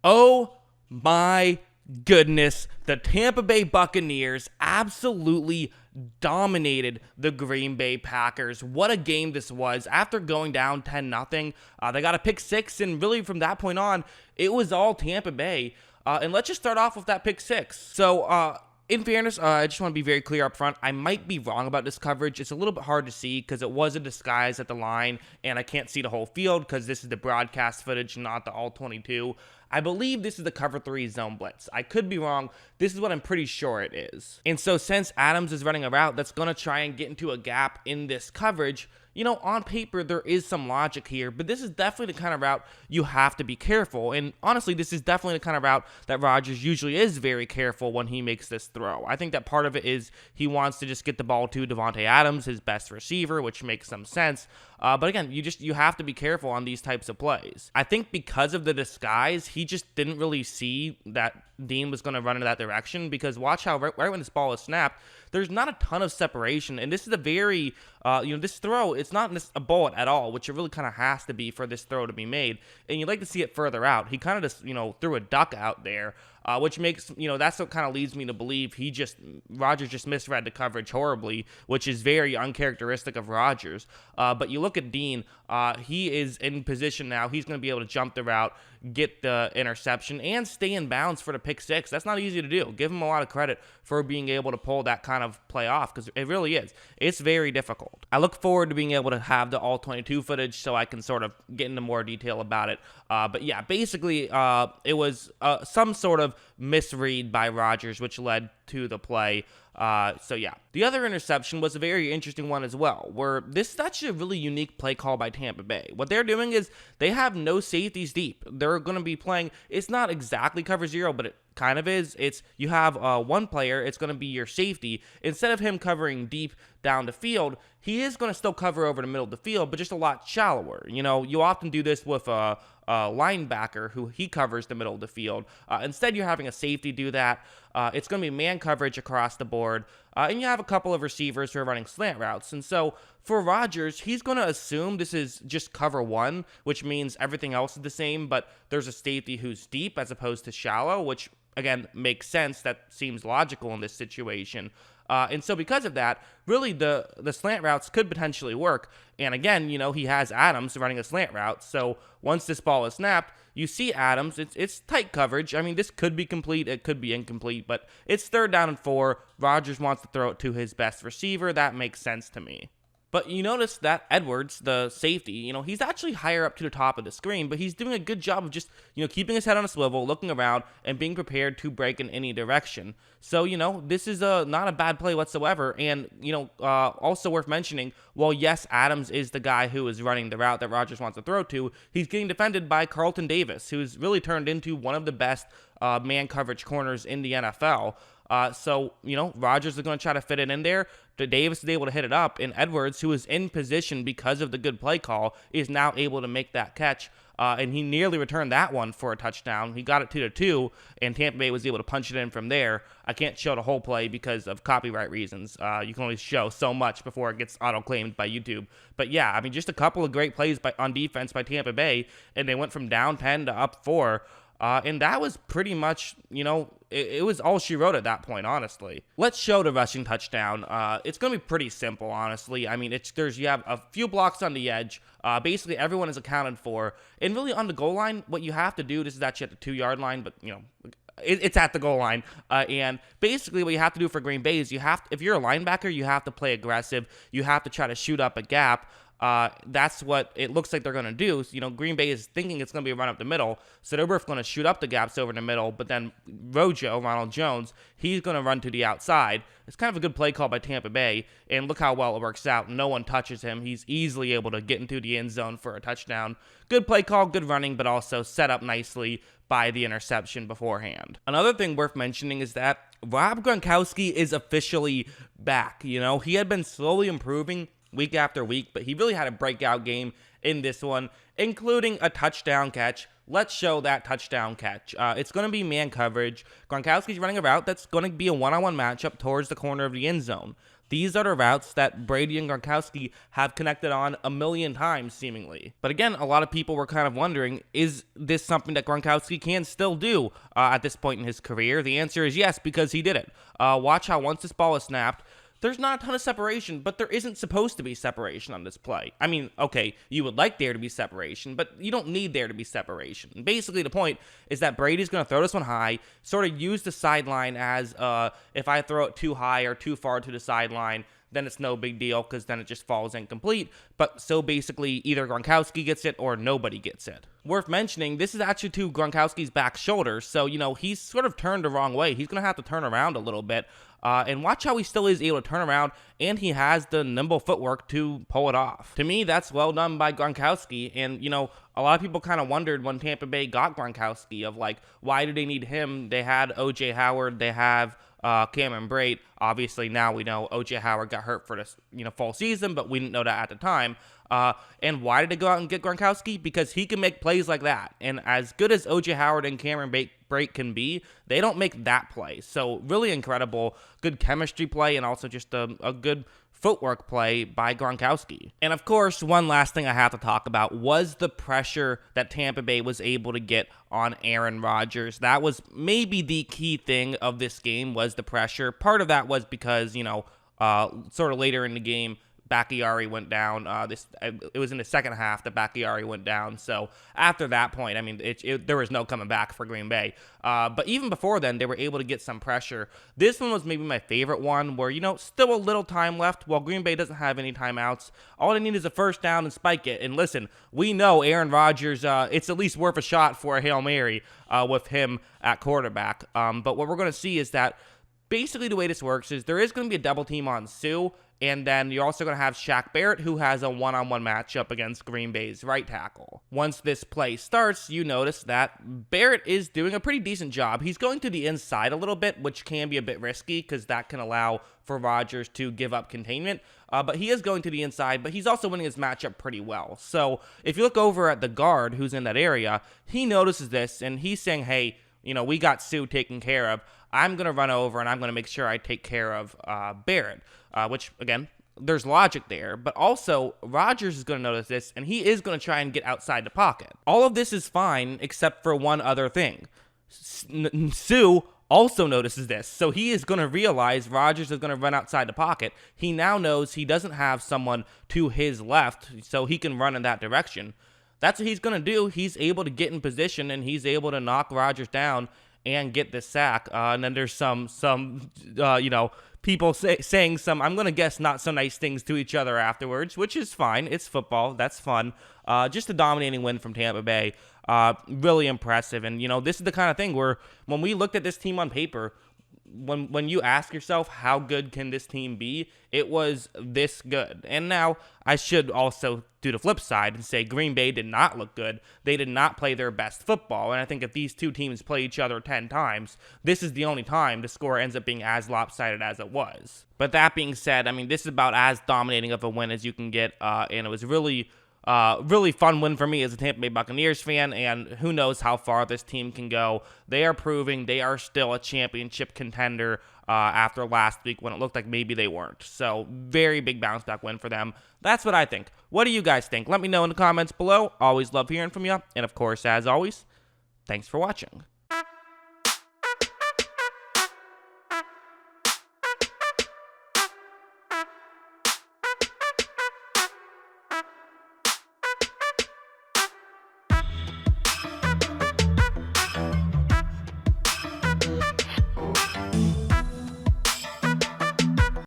Oh my goodness, the Tampa Bay Buccaneers absolutely dominated the Green Bay Packers. What a game this was. After going down 10-0, they got a pick six, and really from that point on, it was all Tampa Bay. And let's just start off with that pick six. So, in fairness, I just want to be very clear up front. I might be wrong about this coverage. It's a little bit hard to see because it was a disguise at the line, and I can't see the whole field because this is the broadcast footage, not the all-22. I believe this is the cover 3 zone blitz. I could be wrong. This is what I'm pretty sure it is. And so since Adams is running a route that's going to try and get into a gap in this coverage, you know, on paper, there is some logic here, but this is definitely the kind of route you have to be careful. And honestly, this is definitely the kind of route that Rodgers usually is very careful when he makes this throw. I think that part of it is he wants to just get the ball to Davante Adams, his best receiver, which makes some sense. But again, you have to be careful on these types of plays. I think because of the disguise, he just didn't really see that Dean was going to run in that direction, because watch how right when this ball is snapped, there's not a ton of separation, and this is a very, this throw, it's not a bullet at all, which it really kind of has to be for this throw to be made, and you'd like to see it further out. He kind of just, threw a duck out there, which makes, that's what kind of leads me to believe Rodgers just misread the coverage horribly, which is very uncharacteristic of Rodgers. But you look at Dean, he is in position now. He's going to be able to jump the route, get the interception, and stay in bounds for the pick six. That's not easy to do. Give him a lot of credit for being able to pull that kind of play off, because it really is. It's very difficult. I look forward to being able to have the all-22 footage so I can sort of get into more detail about it. But yeah, basically, it was some sort of misread by Rodgers, which led to the play. So yeah, the other interception was a very interesting one as well, where this is actually a really unique play call by Tampa Bay. What they're doing is they have no safeties deep. They're going to be playing, it's not exactly cover zero, but it kind of is. It's, you have one player, it's going to be your safety. Instead of him covering deep down the field, he is going to still cover over the middle of the field, but just a lot shallower. You often do this with a linebacker who he covers the middle of the field. Instead, you're having a safety do that. It's going to be man coverage across the board, and you have a couple of receivers who are running slant routes. And so for Rodgers, he's going to assume this is just cover one, which means everything else is the same, but there's a safety who's deep as opposed to shallow, which again makes sense. That seems logical in this situation. And so because of that, really the slant routes could potentially work. And again, he has Adams running a slant route. So once this ball is snapped, you see Adams. It's tight coverage. I mean, this could be complete. It could be incomplete. But it's 3rd down and 4. Rodgers wants to throw it to his best receiver. That makes sense to me. But you notice that Edwards, the safety, he's actually higher up to the top of the screen, but he's doing a good job of just, keeping his head on a swivel, looking around, and being prepared to break in any direction. So, this is not a bad play whatsoever. And, also worth mentioning, while yes, Adams is the guy who is running the route that Rodgers wants to throw to, he's getting defended by Carlton Davis, who's really turned into one of the best man coverage corners in the NFL. So, Rodgers is going to try to fit it in there. Davis is able to hit it up, and Edwards, who is in position because of the good play call, is now able to make that catch. And he nearly returned that one for a touchdown. He got it 2-2, and Tampa Bay was able to punch it in from there. I can't show the whole play because of copyright reasons. You can only show so much before it gets auto-claimed by YouTube. But yeah, I mean, just a couple of great plays on defense by Tampa Bay, and they went from down 10 to up 4. And that was pretty much, it was all she wrote at that point, honestly. Let's show the rushing touchdown. It's going to be pretty simple, honestly. I mean, you have a few blocks on the edge. Basically, everyone is accounted for. And really, on the goal line, what you have to do, this is actually at the 2-yard line, but, it's at the goal line. And basically, what you have to do for Green Bay is if you're a linebacker, you have to play aggressive. You have to try to shoot up a gap. That's what it looks like they're going to do. So, Green Bay is thinking it's going to be a run up the middle, so they're both going to shoot up the gaps over the middle, but then Ronald Jones, he's going to run to the outside. It's kind of a good play call by Tampa Bay, and look how well it works out. No one touches him. He's easily able to get into the end zone for a touchdown. Good play call, good running, but also set up nicely by the interception beforehand. Another thing worth mentioning is that Rob Gronkowski is officially back. He had been slowly improving week after week, but he really had a breakout game in this one, including a touchdown catch. Let's show that touchdown catch. It's going to be man coverage. Gronkowski's running a route that's going to be a one-on-one matchup towards the corner of the end zone. These are the routes that Brady and Gronkowski have connected on a million times, seemingly. But again, a lot of people were kind of wondering, is this something that Gronkowski can still do at this point in his career? The answer is yes, because he did it. Watch how once this ball is snapped, there's not a ton of separation, but there isn't supposed to be separation on this play. I mean, okay, you would like there to be separation, but you don't need there to be separation. And basically, the point is that Brady's going to throw this one high, sort of use the sideline as if I throw it too high or too far to the sideline, then it's no big deal because then it just falls incomplete. But so basically, either Gronkowski gets it or nobody gets it. Worth mentioning, this is actually to Gronkowski's back shoulder, so, he's sort of turned the wrong way. He's going to have to turn around a little bit. And watch how he still is able to turn around, and he has the nimble footwork to pull it off. To me, that's well done by Gronkowski. And, a lot of people kind of wondered when Tampa Bay got Gronkowski of, why do they need him? They had O.J. Howard. They have Cameron Brate. Obviously, now we know O.J. Howard got hurt for this, full season, but we didn't know that at the time. And why did they go out and get Gronkowski? Because he can make plays like that. And as good as O.J. Howard and Cameron Brate can be, they don't make that play. So really incredible, good chemistry play, and also just a good footwork play by Gronkowski. And of course, one last thing I have to talk about was the pressure that Tampa Bay was able to get on Aaron Rodgers. That was maybe the key thing of this game, was the pressure. Part of that was because, sort of later in the game, Bakhtiari went down. It was in the second half that Bakhtiari went down. So after that point, I mean, there was no coming back for Green Bay. But even before then, they were able to get some pressure. This one was maybe my favorite one where, still a little time left. While Green Bay doesn't have any timeouts, all they need is a first down and spike it. And listen, we know Aaron Rodgers, it's at least worth a shot for a Hail Mary with him at quarterback. But what we're going to see is that basically the way this works is there is going to be a double team on Sue. And then you're also going to have Shaq Barrett, who has a one-on-one matchup against Green Bay's right tackle. Once this play starts, you notice that Barrett is doing a pretty decent job. He's going to the inside a little bit, which can be a bit risky because that can allow for Rodgers to give up containment. But he is going to the inside, but he's also winning his matchup pretty well. So if you look over at the guard who's in that area, he notices this, and he's saying, hey, we got Sue taken care of. I'm going to run over, and I'm going to make sure I take care of Barrett. Which, again, there's logic there, but also Rodgers is going to notice this, and he is going to try and get outside the pocket. All of this is fine, except for one other thing. Sue also notices this, so he is going to realize Rodgers is going to run outside the pocket. He now knows he doesn't have someone to his left, so he can run in that direction. That's what he's going to do. He's able to get in position, and he's able to knock Rodgers down and get this sack. And then there's some people saying some, I'm going to guess, not so nice things to each other afterwards, which is fine. It's football. That's fun. Just a dominating win from Tampa Bay. Really impressive. And, this is the kind of thing where when we looked at this team on paper, when you ask yourself how good can this team be, it was this good. And now I should also do the flip side and say Green Bay did not look good. They did not play their best football. And I think if these two teams play each other 10 times, this is the only time the score ends up being as lopsided as it was. But that being said, I mean, this is about as dominating of a win as you can get. And it was really fun win for me as a Tampa Bay Buccaneers fan, and who knows how far this team can go. They are proving they are still a championship contender after last week when it looked like maybe they weren't. So very big bounce back win for them. That's what I think. What do you guys think? Let me know in the comments below. Always love hearing from you. And of course, as always, thanks for watching.